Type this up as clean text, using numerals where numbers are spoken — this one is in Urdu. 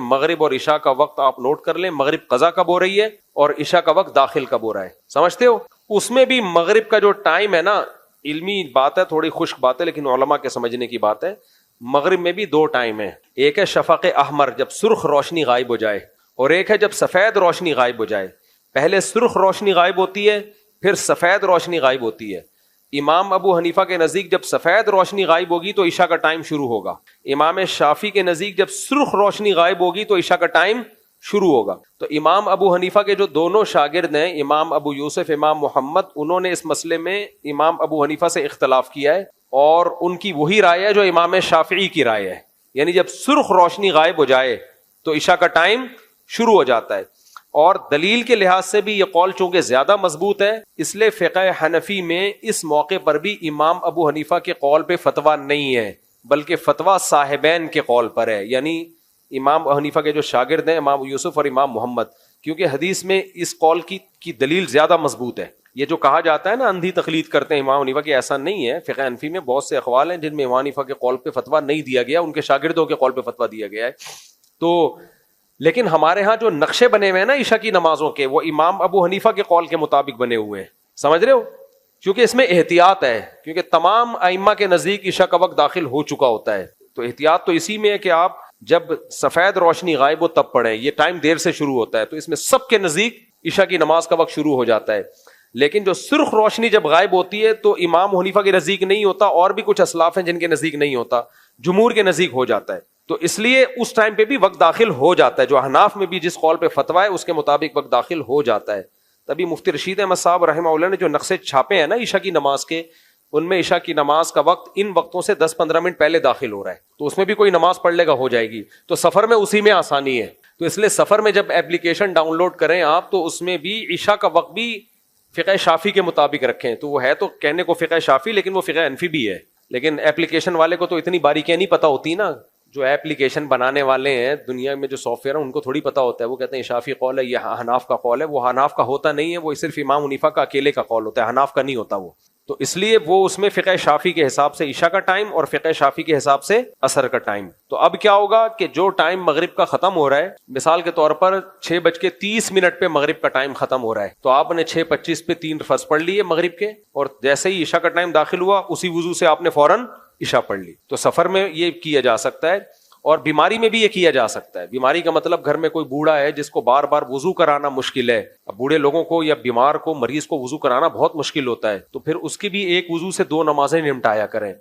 مغرب اور عشاء کا وقت آپ نوٹ کر لیں, مغرب قضا کب ہو رہی ہے اور عشاء کا وقت داخل کب ہو رہا ہے, سمجھتے ہو؟ اس میں بھی مغرب کا جو ٹائم ہے نا, علمی بات ہے, تھوڑی خشک بات ہے, لیکن علماء کے سمجھنے کی بات ہے. مغرب میں بھی دو ٹائم ہیں, ایک ہے شفق احمر جب سرخ روشنی غائب ہو جائے, اور ایک ہے جب سفید روشنی غائب ہو جائے. پہلے سرخ روشنی غائب ہوتی ہے, پھر سفید روشنی غائب ہوتی ہے. امام ابو حنیفہ کے نزدیک جب سفید روشنی غائب ہوگی تو عشاء کا ٹائم شروع ہوگا. امام شافعی کے نزدیک جب سرخ روشنی غائب ہوگی تو عشاء کا ٹائم شروع ہوگا. تو امام ابو حنیفہ کے جو دونوں شاگرد ہیں, امام ابو یوسف, امام محمد, انہوں نے اس مسئلے میں امام ابو حنیفہ سے اختلاف کیا ہے, اور ان کی وہی رائے ہے جو امام شافعی کی رائے ہے, یعنی جب سرخ روشنی غائب ہو جائے تو عشاء کا ٹائم شروع ہو جاتا ہے. اور دلیل کے لحاظ سے بھی یہ قول چونکہ زیادہ مضبوط ہے, اس لیے فقہ حنفی میں اس موقع پر بھی امام ابو حنیفہ کے قول پہ فتویٰ نہیں ہے, بلکہ فتویٰ صاحبین کے قول پر ہے, یعنی امام ابو حنیفہ کے جو شاگرد ہیں امام یوسف اور امام محمد, کیونکہ حدیث میں اس قول کی دلیل زیادہ مضبوط ہے. یہ جو کہا جاتا ہے نا اندھی تقلید کرتے ہیں امام حنیفہ کی, ایسا نہیں ہے. فقہ حنفی میں بہت سے اقوال ہیں جن میں امام حنیفہ کے قول پہ فتویٰ نہیں دیا گیا, ان کے شاگردوں کے قول پہ فتویٰ دیا گیا ہے. تو لیکن ہمارے ہاں جو نقشے بنے ہوئے ہیں نا عشاء کی نمازوں کے, وہ امام ابو حنیفہ کے قول کے مطابق بنے ہوئے ہیں, سمجھ رہے ہو؟ کیونکہ اس میں احتیاط ہے, کیونکہ تمام ائمہ کے نزدیک عشاء کا وقت داخل ہو چکا ہوتا ہے. تو احتیاط تو اسی میں ہے کہ آپ جب سفید روشنی غائب ہو تب پڑھیں, یہ ٹائم دیر سے شروع ہوتا ہے, تو اس میں سب کے نزدیک عشاء کی نماز کا وقت شروع ہو جاتا ہے. لیکن جو سرخ روشنی جب غائب ہوتی ہے تو امام حنیفہ کے نزدیک نہیں ہوتا, اور بھی کچھ اسلاف ہیں جن کے نزدیک نہیں ہوتا, جمہور کے نزدیک ہو جاتا ہے. تو اس لیے اس ٹائم پہ بھی وقت داخل ہو جاتا ہے, جو احناف میں بھی جس قول پہ فتویٰ ہے اس کے مطابق وقت داخل ہو جاتا ہے. تبھی مفتی رشید احمد صاحب رحمہ اللہ نے جو نقشے چھاپے ہیں نا عشاء کی نماز کے, ان میں عشاء کی نماز کا وقت ان وقتوں سے 10-15 منٹ پہلے داخل ہو رہا ہے, تو اس میں بھی کوئی نماز پڑھ لے گا ہو جائے گی. تو سفر میں اسی میں آسانی ہے, تو اس لیے سفر میں جب ایپلیکیشن ڈاؤن لوڈ کریں آپ تو اس میں بھی عشاء کا وقت بھی فقہ شافعی کے مطابق رکھیں. تو وہ ہے تو کہنے کو فقہ شافعی, لیکن وہ فقہ حنفی بھی ہے. لیکن ایپلیکیشن والے کو تو اتنی باریکیاں نہیں پتہ ہوتی نا, جو ایپلیکیشن بنانے والے ہیں دنیا میں جو سافٹ ویئر ہیں ان کو تھوڑی پتہ ہوتا ہے. وہ کہتے ہیں شافعی قول ہے, یہ حناف کا قول ہے. وہ حناف کا ہوتا نہیں ہے, وہ صرف امام حنیفہ کا اکیلے کا قول ہوتا ہے, حناف کا نہیں ہوتا وہ. تو اس لیے وہ اس میں فقہ شافعی کے حساب سے عشاء کا ٹائم اور فقہ شافعی کے حساب سے عصر کا ٹائم. تو اب کیا ہوگا کہ جو ٹائم مغرب کا ختم ہو رہا ہے, مثال کے طور پر 6:30 پہ مغرب کا ٹائم ختم ہو رہا ہے, تو آپ نے 6:25 پہ 3 فرض پڑھ لیے مغرب کے, اور جیسے ہی عشاء کا ٹائم داخل ہوا اسی وضو سے آپ نے فوراً عشاء پڑھ لی. تو سفر میں یہ کیا جا سکتا ہے, اور بیماری میں بھی یہ کیا جا سکتا ہے. بیماری کا مطلب گھر میں کوئی بوڑھا ہے جس کو بار بار وضو کرانا مشکل ہے. اب بوڑھے لوگوں کو یا بیمار کو, مریض کو وضو کرانا بہت مشکل ہوتا ہے, تو پھر اس کی بھی ایک وضو سے 2 نمازیں نمٹایا کریں.